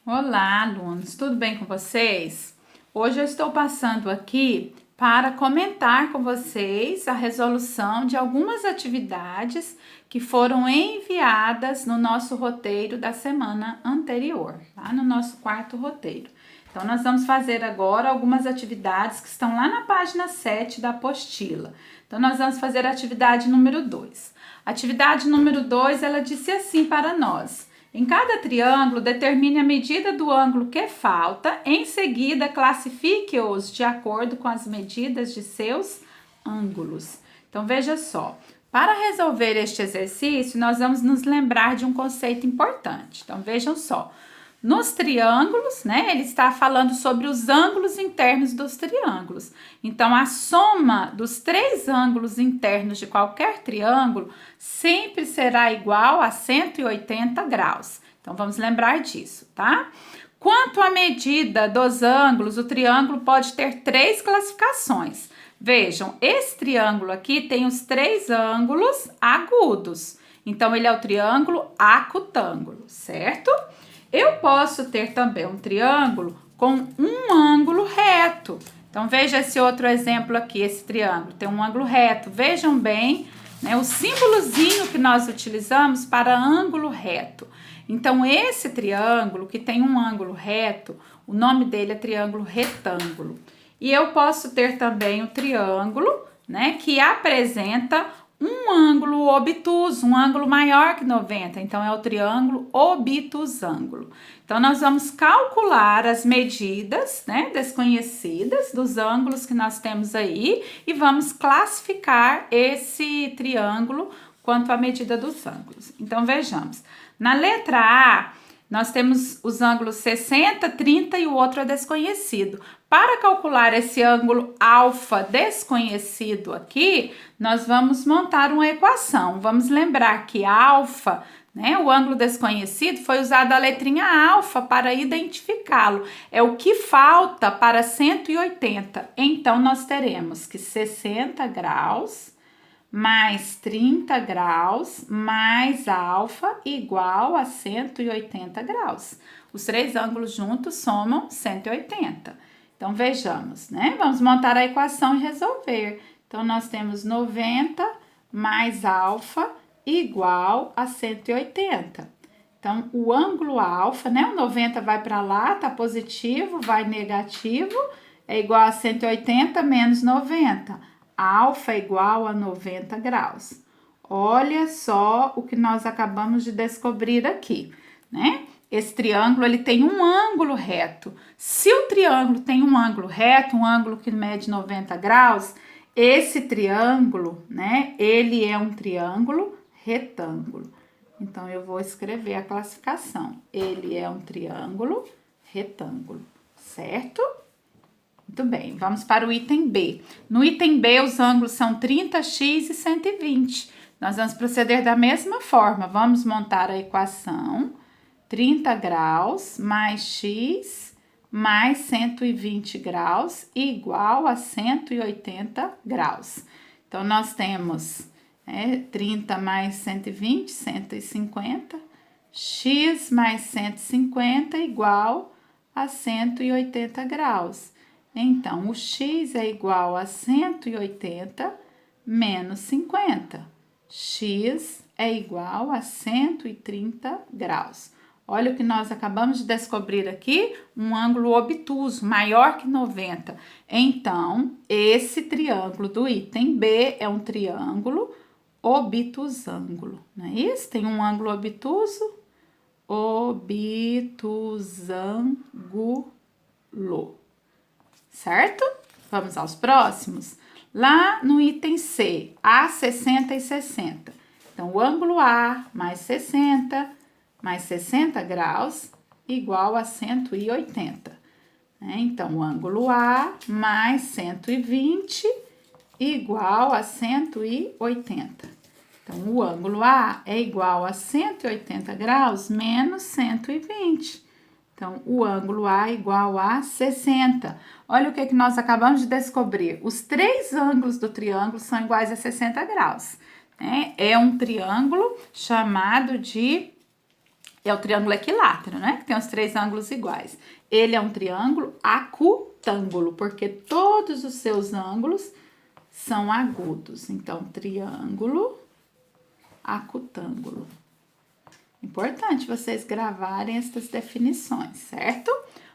Olá, alunos, tudo bem com vocês? Hoje eu estou passando aqui para comentar com vocês a resolução de algumas atividades que foram enviadas no nosso roteiro da semana anterior, tá? No nosso quarto roteiro. Então, nós vamos fazer agora algumas atividades que estão lá na página 7 da apostila. Então, nós vamos fazer a atividade número 2. Atividade número 2, ela disse assim para nós: em cada triângulo, determine a medida do ângulo que falta, em seguida classifique-os de acordo com as medidas de seus ângulos. Então, veja só, para resolver este exercício, nós vamos nos lembrar de um conceito importante. Então, vejam só, nos triângulos, né, ele está falando sobre os ângulos internos dos triângulos. Então, a soma dos três ângulos internos de qualquer triângulo sempre será igual a 180 graus. Então, vamos lembrar disso, tá? Quanto à medida dos ângulos, o triângulo pode ter três classificações. Vejam, esse triângulo aqui tem os três ângulos agudos. Então, ele é o triângulo acutângulo, certo? Eu posso ter também um triângulo com um ângulo reto. Então, veja esse outro exemplo aqui, esse triângulo tem um ângulo reto. Vejam bem, né, o símbolozinho que nós utilizamos para ângulo reto. Então, esse triângulo que tem um ângulo reto, o nome dele é triângulo retângulo. E eu posso ter também o triângulo, né, que apresenta um ângulo obtuso, um ângulo maior que 90, então é o triângulo obtusângulo. Então, nós vamos calcular as medidas, né, desconhecidas dos ângulos que nós temos aí e vamos classificar esse triângulo quanto à medida dos ângulos. Então, vejamos. Na letra A, nós temos os ângulos 60, 30 e o outro é desconhecido. Para calcular esse ângulo alfa desconhecido aqui, nós vamos montar uma equação. Vamos lembrar que alfa, né, o ângulo desconhecido, foi usada a letrinha alfa para identificá-lo. É o que falta para 180. Então, nós teremos que 60 graus mais 30 graus mais alfa igual a 180 graus. Os três ângulos juntos somam 180. Então, vejamos, né? Vamos montar a equação e resolver. Então, nós temos 90 mais alfa igual a 180. Então, o ângulo alfa, né? O 90 vai para lá, tá positivo, vai negativo, é igual a 180 menos 90. Alfa é igual a 90 graus. Olha só o que nós acabamos de descobrir aqui, né? Esse triângulo, ele tem um ângulo reto. Se o triângulo tem um ângulo reto, um ângulo que mede 90 graus, esse triângulo, né, ele é um triângulo retângulo. Então, eu vou escrever a classificação. Ele é um triângulo retângulo, certo? Muito bem, vamos para o item B. No item B, os ângulos são 30x e 120. Nós vamos proceder da mesma forma. Vamos montar a equação 30 graus mais x mais 120 graus igual a 180 graus. Então, nós temos 30 mais 120, 150. X mais 150 igual a 180 graus. Então, o x é igual a 180 menos 50. X é igual a 130 graus. Olha o que nós acabamos de descobrir aqui, um ângulo obtuso, maior que 90. Então, esse triângulo do item B é um triângulo obtusângulo, não é isso? Tem um ângulo obtuso, obtusângulo. Certo? Vamos aos próximos. Lá no item C, A 60 e 60. Então, o ângulo A mais 60 graus igual a 180. Então, o ângulo A mais 120 igual a 180. Então, o ângulo A é igual a 180 graus menos 120. Então, o ângulo A é igual a 60. Olha o que nós acabamos de descobrir. Os três ângulos do triângulo são iguais a 60 graus. Né? É um triângulo chamado de é o triângulo equilátero, né? Que tem os 3 ângulos iguais. Ele é um triângulo acutângulo, porque todos os seus ângulos são agudos. Então, triângulo acutângulo. Importante vocês gravarem essas definições, certo?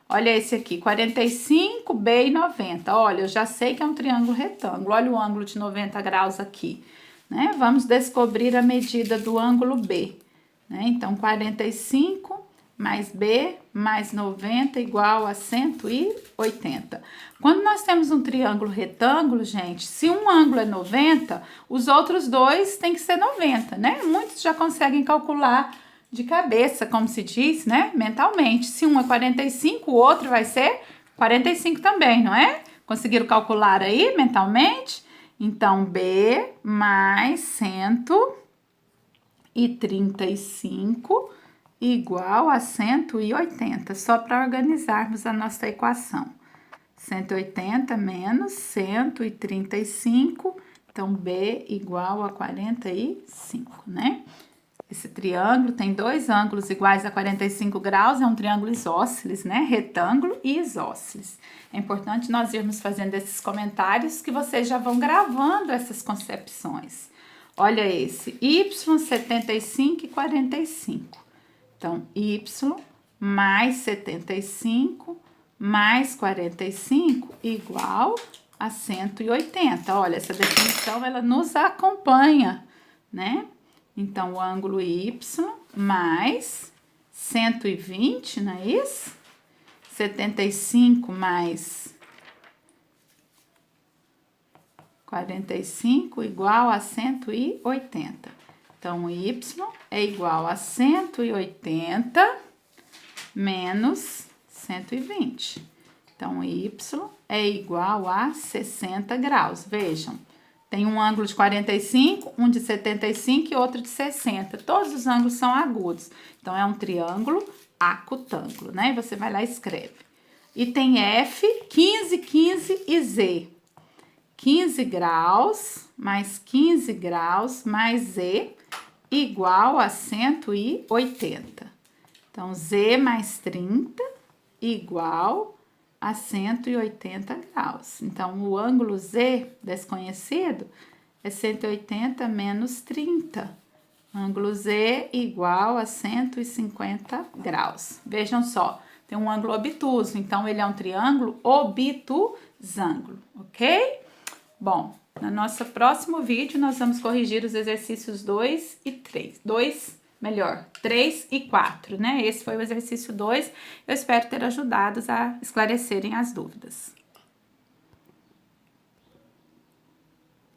Olha esse aqui, 45, B e 90. Olha, eu já sei que é um triângulo retângulo. Olha o ângulo de 90 graus aqui, né? Vamos descobrir a medida do ângulo B, né? Então, 45 mais B mais 90 igual a 180. Quando nós temos um triângulo retângulo, gente, se um ângulo é 90, os outros dois têm que ser 90, né? Muitos já conseguem calcular de cabeça, como se diz, né? Mentalmente. Se um é 45, o outro vai ser 45 também, não é? Conseguiram calcular aí mentalmente? Então, B mais 135 igual a 180, só para organizarmos a nossa equação. 180 menos 135, então B igual a 45, né? Esse triângulo tem 2 ângulos iguais a 45 graus, é um triângulo isósceles, né? Retângulo e isósceles. É importante nós irmos fazendo esses comentários que vocês já vão gravando essas concepções. Olha esse, y 75 e 45. Então, y mais 75 mais 45 igual a 180. Olha, essa definição, ela nos acompanha, né? Então, o ângulo y mais 120, não é isso? 75 mais 45 igual a 180. Então, y é igual a 180 menos 120. Então, y é igual a 60 graus. Vejam. Tem um ângulo de 45, um de 75 e outro de 60. Todos os ângulos são agudos. Então, é um triângulo acutângulo, né? E você vai lá e escreve. E tem F, 15, 15 e Z. 15 graus mais 15 graus mais Z igual a 180. Então, Z mais 30 igual a 180 graus. Então, o ângulo Z desconhecido é 180 menos 30. Ângulo Z igual a 150 graus. Vejam só, tem um ângulo obtuso, então ele é um triângulo obtusângulo, ok? Bom, no nosso próximo vídeo nós vamos corrigir os exercícios 2 e 3. 3 e 4, né? Esse foi o exercício 2. Eu espero ter ajudado a esclarecerem as dúvidas.